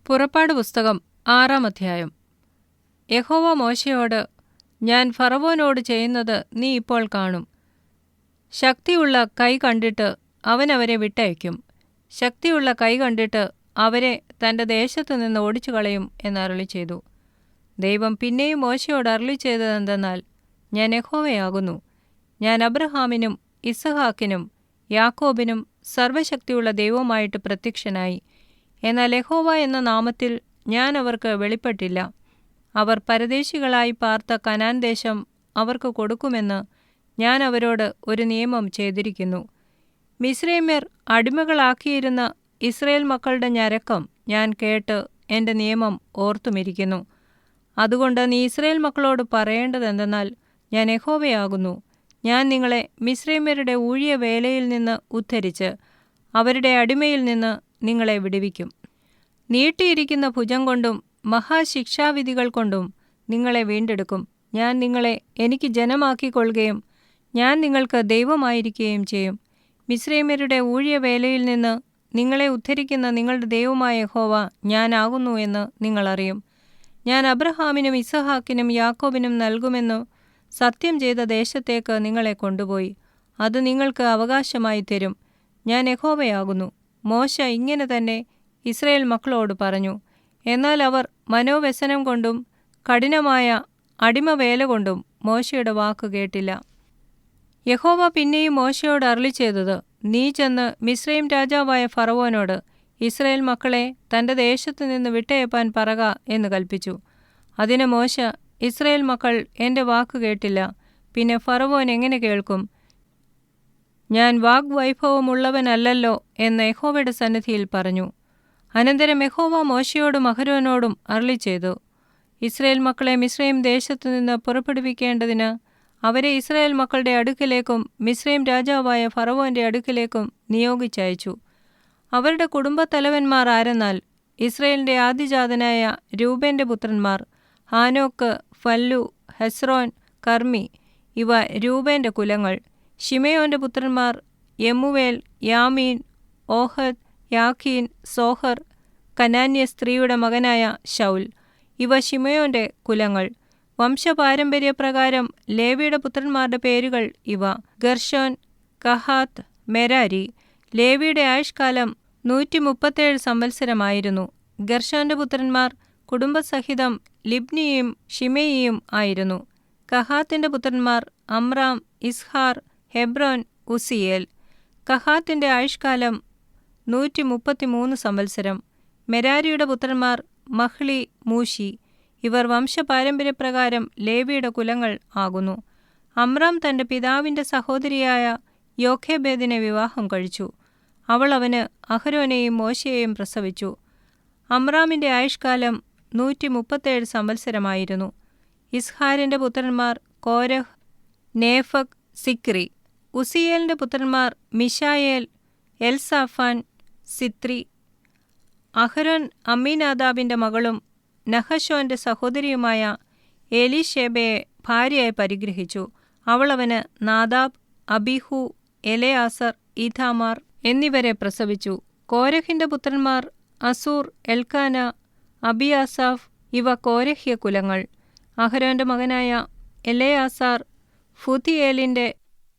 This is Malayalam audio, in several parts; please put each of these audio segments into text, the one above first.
പുറപ്പാട് പുസ്തകം 6-ാം അധ്യായം. യഹോവ മോശെയോട്, ഞാൻ ഫറവോനോട് ചെയ്യുന്നത് നീ ഇപ്പോൾ കാണും. ശക്തിയുള്ള കൈ കണ്ടിട്ട് അവൻ അവരെ വിട്ടയയ്ക്കും. ശക്തിയുള്ള കൈ കണ്ടിട്ട് അവരെ തൻ്റെ ദേശത്തു നിന്ന് ഓടിച്ചു കളയും എന്ന് അരുളിച്ചെയ്തു. ദൈവം പിന്നെയും മോശയോട് അരുളിച്ചെയ്തതെന്തെന്നാൽ, ഞാൻ യഹോവയാകുന്നു. ഞാൻ അബ്രഹാമിനും ഇസഹാക്കിനും യാക്കോബിനും സർവ്വശക്തിയുള്ള ദൈവമായിട്ട് പ്രത്യക്ഷനായി. എന്നാൽ യഹോവ എന്ന നാമത്തിൽ ഞാൻ അവർക്ക് വെളിപ്പെട്ടില്ല. അവർ പരദേശികളായി പാർത്ത കനാൻ ദേശം അവർക്ക് കൊടുക്കുമെന്ന് ഞാൻ അവരോട് ഒരു നിയമം ചെയ്തിരിക്കുന്നു. മിസ്രയീമ്യർ അടിമകളാക്കിയിരുന്ന ഇസ്രായേൽ മക്കളുടെ ഞരക്കം ഞാൻ കേട്ട് എൻ്റെ നിയമം ഓർത്തുമിരിക്കുന്നു. അതുകൊണ്ട് നീ ഇസ്രായേൽ മക്കളോട് പറയേണ്ടതെന്തെന്നാൽ, ഞാൻ യഹോവയാകുന്നു. ഞാൻ നിങ്ങളെ മിസ്രയീമ്യരുടെ ഊഴിയവേലയിൽ നിന്ന് ഉദ്ധരിച്ച് അവരുടെ അടിമയിൽ നിന്ന് നിങ്ങളെ വിടുവിക്കും. നീട്ടിയിരിക്കുന്ന ഭുജം കൊണ്ടും മഹാശിക്ഷാവിധികൾ കൊണ്ടും നിങ്ങളെ വീണ്ടെടുക്കും. ഞാൻ നിങ്ങളെ എനിക്ക് ജനമാക്കിക്കൊള്ളുകയും ഞാൻ നിങ്ങൾക്ക് ദൈവമായിരിക്കുകയും ചെയ്യും. മിസ്രയീമ്യരുടെ ഊഴിയവേലയിൽ നിന്ന് നിങ്ങളെ ഉദ്ധരിക്കുന്ന നിങ്ങളുടെ ദൈവമായ യഹോവ ഞാനാകുന്നു എന്ന് നിങ്ങളറിയും. ഞാൻ അബ്രഹാമിനും ഇസഹാക്കിനും യാക്കോബിനും നൽകുമെന്നു സത്യം ചെയ്ത ദേശത്തേക്ക് നിങ്ങളെ കൊണ്ടുപോയി അത് നിങ്ങൾക്ക് അവകാശമായി തരും. ഞാൻ യഹോവയാകുന്നു. മോശ ഇങ്ങനെ തന്നെ ഇസ്രായേൽ മക്കളോട് പറഞ്ഞു. എന്നാൽ അവർ മനോവ്യസനം കൊണ്ടും കഠിനമായ അടിമവേല കൊണ്ടും മോശയുടെ വാക്ക് കേട്ടില്ല. യഹോവ പിന്നെയും മോശയോട് അരുളിച്ചെയ്തത്, നീ ചെന്ന് മിസ്രയീം രാജാവായ ഫറവോനോട് ഇസ്രായേൽ മക്കളെ തൻ്റെ ദേശത്തു നിന്ന് വിട്ടയപ്പാൻ പറക എന്ന് കൽപ്പിച്ചു. അതിന് മോശ, ഇസ്രായേൽ മക്കൾ എൻ്റെ വാക്ക് കേട്ടില്ല, പിന്നെ ഫറവോൻ എങ്ങനെ കേൾക്കും? ഞാൻ വാഗ്വൈഭവമുള്ളവനല്ലല്ലോ എന്ന് യഹോവയുടെ സന്നിധിയിൽ പറഞ്ഞു. അനന്തരം യഹോവ മോശയോടും അഹരോനോടും അരുളിച്ചെയ്തു, ഇസ്രായേൽ മക്കളെ മിസ്രയീം ദേശത്തു നിന്ന് പുറപ്പെടുവിക്കേണ്ടതിന് അവരെ ഇസ്രായേൽ മക്കളുടെ അടുക്കലേക്കും മിസ്രയീം രാജാവായ ഫറവോൻ്റെ അടുക്കലേക്കും നിയോഗിച്ചയച്ചു. അവരുടെ കുടുംബത്തലവന്മാർ ആരെന്നാൽ, ഇസ്രായേലിൻ്റെ ആദ്യജാതനായ രൂബേൻ്റെ പുത്രന്മാർ ഹാനോക്ക്, ഫല്ലു, ഹെസ്രോൻ, കർമ്മി. ഇവ രൂബേൻ്റെ കുലങ്ങൾ. ശിമെയോൻ്റെ പുത്രന്മാർ യെമുവേൽ, യാമീൻ, ഓഹദ്, യാഖീൻ, സോഹർ, കനാന്യ സ്ത്രീയുടെ മകനായ ശൗൽ. ഇവ ശിമെയോൻ്റെ കുലങ്ങൾ. വംശപാരമ്പര്യപ്രകാരം ലേവിയുടെ പുത്രന്മാരുടെ പേരുകൾ ഇവ: ഗർശോൻ, കഹാത്ത്, മെരാരി. ലേവിയുടെ ആയുഷ്കാലം 137 സംവത്സരമായിരുന്നു. ഗർശോന്റെ പുത്രന്മാർ കുടുംബസഹിതം ലിബ്നിയും ഷിമെയിയും ആയിരുന്നു. കഹാത്തിന്റെ പുത്രന്മാർ അമ്രാം, ഇസ്ഹാർ, ഹെബ്രോൻ, ഉസിയേൽ. കഹാത്തിന്റെ ആയുഷ്കാലം 133 സംവത്സരം. മെരാരിയുടെ പുത്രന്മാർ മഹ്ലി, മൂശി. ഇവർ വംശപാരമ്പര്യപ്രകാരം ലേവിയുടെ കുലങ്ങൾ ആകുന്നു. അമ്രാം തൻ്റെ പിതാവിൻ്റെ സഹോദരിയായ യോഖേബേദിനെ വിവാഹം കഴിച്ചു. അവൾ അവന് അഹരോനെയും മോശയെയും പ്രസവിച്ചു. അമ്രാമിൻ്റെ ആയുഷ്കാലം 137 സംവത്സരമായിരുന്നു. ഇസ്ഹാരിൻ്റെ പുത്രന്മാർ കോരഹ്, നേഫഗ്, സിക്രി. ഉസിയേലിൻ്റെ പുത്രന്മാർ മിശായേൽ, എൽസാഫാൻ, സിത്രി. അഹരോൻ അമ്മീനാദാബിൻ്റെ മകളും നഹശോൻ്റെ സഹോദരിയുമായ എലീഷേബയെ ഭാര്യയായി പരിഗ്രഹിച്ചു. അവൾ അവന് നാദാബ്, അബീഹു, എലെയാസർ, ഈഥാമാർ എന്നിവരെ പ്രസവിച്ചു. കോരഹിൻ്റെ പുത്രന്മാർ അസൂർ, എൽക്കാന, അബിയാസാഫ്. ഇവ കോരഹ്യ കുലങ്ങൾ. അഹരോൻ്റെ മകനായ എലെയാസാർ ഫുതിയേലിൻ്റെ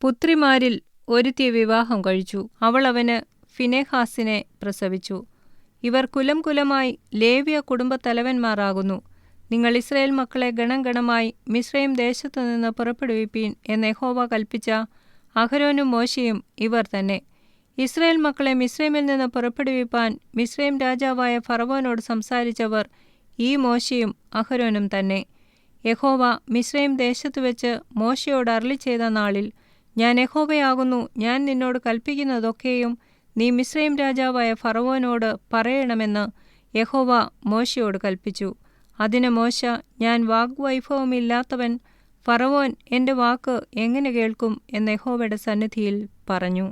പുത്രിമാരിൽ ഒരുത്തിയെ വിവാഹം കഴിച്ചു. അവൾ അവന് ഫിനെഹാസിനെ പ്രസവിച്ചു. ഇവർ കുലം കുലമായി ലേവ്യ കുടുംബത്തലവന്മാരാകുന്നു. നിങ്ങൾ ഇസ്രായേൽ മക്കളെ ഗണം ഗണമായി മിസ്രയീം ദേശത്തു നിന്ന് പുറപ്പെടുവിപ്പീൻ എന്ന് യഹോവ കൽപ്പിച്ച അഹരോനും മോശയും ഇവർ തന്നെ. ഇസ്രായേൽ മക്കളെ മിസ്രയീമിൽ നിന്ന് പുറപ്പെടുവിപ്പാൻ മിസ്രയീം രാജാവായ ഫറവോനോട് സംസാരിച്ചവർ ഈ മോശയും അഹരോനും തന്നെ. യഹോവ മിസ്രയീം ദേശത്തു വെച്ച് മോശയോട് അരുളിച്ചെയ്ത നാളിൽ, ഞാൻ യഹോവയാകുന്നു, ഞാൻ നിന്നോട് കൽപ്പിക്കുന്നതൊക്കെയും നീ മിസ്രയീം രാജാവായ ഫറവോനോട് പറയണമെന്ന് യഹോവ മോശയോട് കൽപ്പിച്ചു. അതിന് മോശ, ഞാൻ വാഗ്വൈഭവമില്ലാത്തവൻ, ഫറവോൻ എൻ്റെ വാക്ക് എങ്ങനെ കേൾക്കും എന്ന് യഹോവയുടെ സന്നിധിയിൽ പറഞ്ഞു.